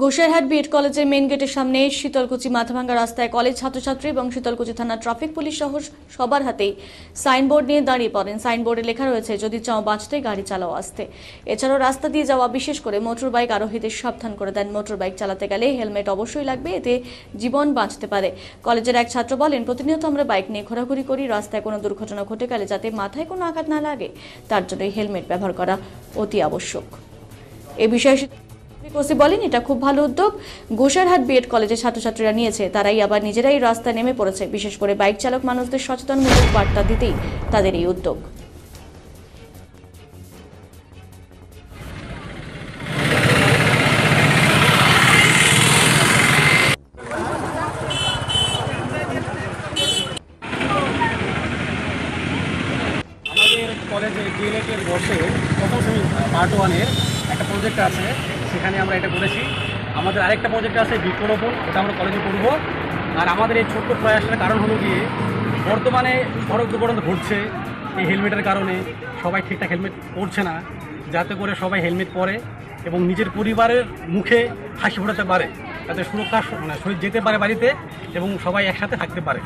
Gosairhat B Ed কলেজের main গেটের সামনে শীতলকুচি মাথাভাঙ্গা রাস্তায় কলেজ ছাত্রছাত্রী এবং শীতলকুচি থানা ট্রাফিক পুলিশ সহ সবার হাতেই সাইনবোর্ড নিয়ে দাঁড়িয়ে পড়েন। সাইনবোর্ডে লেখা রয়েছে, যদি চাও বাঁচতে গাড়ি চালাও আস্তে। এছাড়াও রাস্তা দিয়ে যাওয়া, বিশেষ করে মোটর বাইক আরোহীদের সাবধান করে দেন। মোটর বাইক চালাতে গেলে হেলমেট অবশ্যই লাগবে, এতে জীবন বাঁচতে পারে। কলেজের এক ছাত্র বলেন, প্রতিনিয়ত আমরা বাইক নিয়ে ঘোরাঘুরি করি, রাস্তায় কোনো দুর্ঘটনা ঘটে গেলে যাতে মাথায় কোনো আঘাত না লাগে, তার জন্য হেলমেট ব্যবহার করা অতি আবশ্যক। এ বিষয়ে ওসি বলেন, এটা খুব ভালো উদ্যোগ গোসাইরহাট বিএড কলেজের ছাত্রছাত্রীরা নিয়েছে। তারাই আবার নিজেরাই রাস্তায় নেমে পড়েছে। বিশেষ করে বাইক চালক মানুষদের সচেতনমূলক বার্তা দিতেই তাদের এই উদ্যোগ। আমাদের কলেজে ডিএলএড বর্ষে প্রথম সেমিস্টার পার্ট 1-এর একটা প্রজেক্ট আছে, সেখানে আমরা এটা করেছি। আমাদের আরেকটা প্রজেক্ট আছে বৃক্ষরোপণ, ওটা আমরা কলেজে করব। আর আমাদের এই ছোট্ট প্রয়াসের কারণ হলো গিয়ে বর্তমানে সড়ক দুর্ঘটনা ঘটছে এই হেলমেটের কারণে। সবাই ঠিকঠাক হেলমেট পরছে না, যাতে করে সবাই হেলমেট পরে এবং নিজের পরিবারের মুখে হাসি ফোটাতে পারে, যাতে সুরক্ষা শরীর যেতে পারে বাড়িতে এবং সবাই একসাথে থাকতে পারে।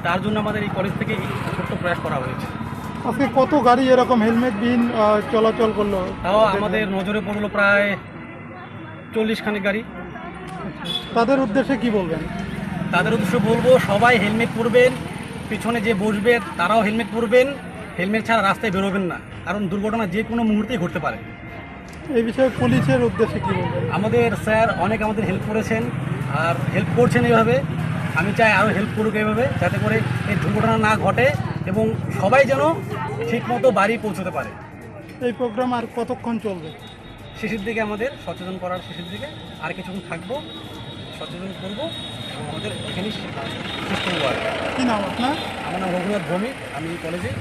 তার জন্য আমাদের এই কলেজ থেকে এই ছোট্ট প্রয়াস করা হয়েছে। আজকে কত গাড়ি এরকম হেলমেটবিহীন চলাচল করলো? তাও আমাদের নজরে পড়লো প্রায় 40 খানিক গাড়ি। তাদের উদ্দেশ্যে কি বলবেন? তাদের উদ্দেশ্যে বলবো, সবাই হেলমেট পরবেন, পিছনে যে বসবে তারাও হেলমেট পরবেন। হেলমেট ছাড়া রাস্তায় বেরোবেন না, কারণ দুর্ঘটনা যে কোনো মুহূর্তেই ঘটতে পারে। এই বিষয়ে পুলিশের উদ্দেশ্যে কি বলবেন? আমাদের স্যার অনেক আমাদের হেল্প করেছেন আর হেল্প করছেন এইভাবে। আমি চাই আরও হেল্প করুক এইভাবে, যাতে করে এই দুর্ঘটনা না ঘটে এবং সবাই যেন ঠিকমতো বাড়ি পৌঁছতে পারে। এই প্রোগ্রাম আর কতক্ষণ চলবে? শেষের দিকে আমাদের সচেতন করার শেষের দিকে আর কিছুক্ষণ থাকবো, সচেতন করবো এবং আমাদের এখানেই শেষ করবো। আর কী নাম আপনার? আমার নাম রঘুনাথ ভৌমিক, আমি কলেজে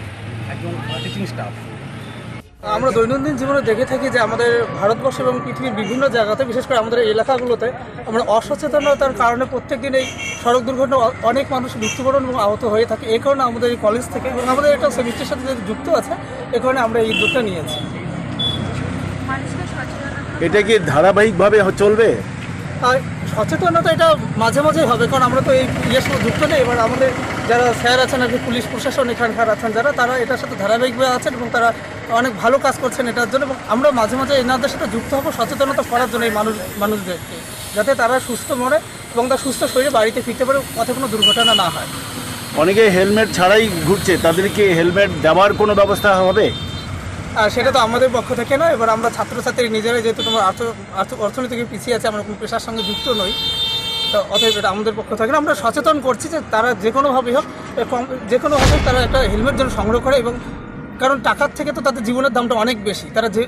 একজন টিচিং স্টাফ। আমরা দৈনন্দিন জীবনে দেখে থাকি যে আমাদের ভারতবর্ষ এবং পৃথিবীর বিভিন্ন জায়গাতে, বিশেষ করে আমাদের এলাকাগুলোতে আমরা অসচেতনতার কারণে প্রত্যেকদিন এই সড়ক দুর্ঘটনা অনেক মানুষ মৃত্যুবরণ এবং আহত হয়ে থাকে। এই কারণে আমাদের এই কলেজ থেকে এবং আমাদের এটা সেমিস্টারের সাথে যে যুক্ত আছে, এ কারণে আমরা এই উদ্যোগটা নিয়েছি। এটা কি ধারাবাহিকভাবে চলবে? আর সচেতনতা এটা মাঝে মাঝেই হবে, কারণ আমরা তো এই ইয়ের সাথে যুক্ত নেই। এবার আমাদের যারা স্যার আছেন আর কি, পুলিশ প্রশাসন এখানকার আছেন যারা, তারা এটার সাথে ধারাবাহিকভাবে আছেন এবং তারা অনেক ভালো কাজ করছেন এটার জন্য। এবং আমরা মাঝে মাঝে এনাদের সাথে যুক্ত হবো সচেতনতা করার জন্য এই মানুষদেরকে, যাতে তারা সুস্থ মরে এবং তার সুস্থ শরীরে বাড়িতে ফিরতে পারে, পথে কোনো দুর্ঘটনা না হয়। অনেকে হেলমেট ছাড়াই ঘুরছে, তাদেরকে হেলমেট দেওয়ার কোনো ব্যবস্থা হবে? আর সেটা তো আমাদের পক্ষ থেকে নয়। এবার আমরা ছাত্রছাত্রী নিজেরাই, যেহেতু তোমার অর্থনীতিকে পিছিয়ে আছে, আমরা কোনো পেশার সঙ্গে যুক্ত নই, তো অতএব এটা আমাদের পক্ষ থেকে আমরা সচেতন করছি যে তারা যে কোনোভাবেই হোক, তারা একটা হেলমেট যেন সংগ্রহ করে। এবং কারণ টাকার থেকে তো তাদের জীবনের দামটা অনেক বেশি। তারা যে